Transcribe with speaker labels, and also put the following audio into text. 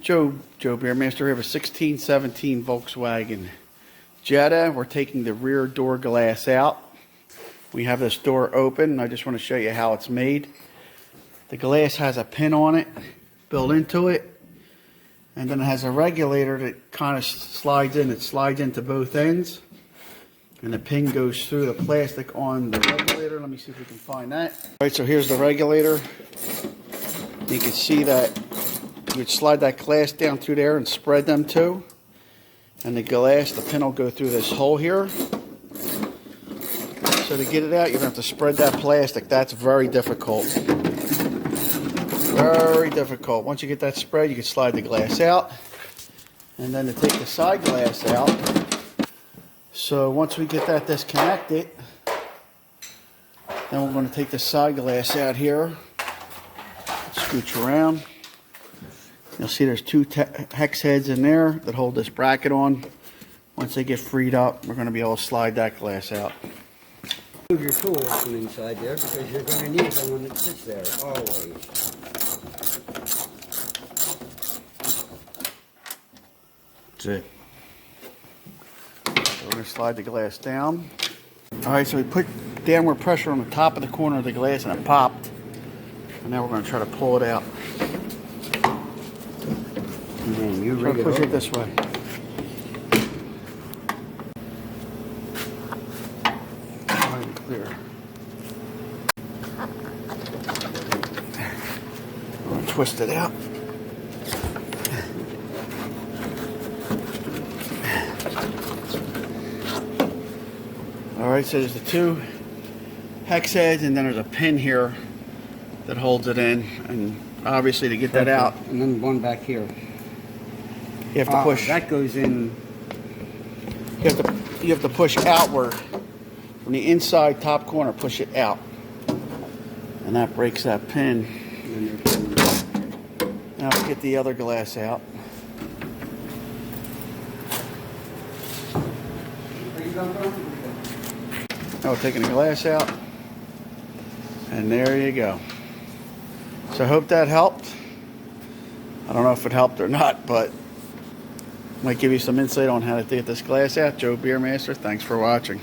Speaker 1: Joe Beermaster here with 1617 Volkswagen Jetta. We're taking the rear door glass out. We have this door open. I just want to show you how it's made. The glass has a pin on it built into it, and then it has a regulator that kind of slides in. It slides into both ends, and the pin goes through the plastic on the regulator. Let me see if we can find that. All right, so here's the regulator. You can see that you would slide that glass down through there and spread them two. And the glass, the pin will go through this hole here. So to get it out, you're going to have to spread that plastic. That's very difficult. Very difficult. Once you get that spread, you can slide the glass out. And then to take the side glass out. So once we get that disconnected, then we're going to take the side glass out here. Scooch around. You'll see there's two hex heads in there that hold this bracket on. Once they get freed up, we're going to be able to slide that glass out.
Speaker 2: Move your tools from inside there because you're going to need the one that sits there always.
Speaker 1: That's it. So we're going to slide the glass down. Alright, so we put downward pressure on the top of the corner of the glass and it popped. And now we're going to try to pull it out.
Speaker 2: And you
Speaker 1: try to push it this way. Clear. I'm going to twist it out. Alright, so there's the two hex heads and then there's a pin here that holds it in, and obviously to get that out,
Speaker 2: and then one back here.
Speaker 1: You have to push.
Speaker 2: That goes in.
Speaker 1: You have to push outward from the inside top corner. Push it out, and that breaks that pin. Now we'll get the other glass out. Now we're taking the glass out, and there you go. So I hope that helped. I don't know if it helped or not, but might give you some insight on how to get this glass out. Joe Beermaster, thanks for watching.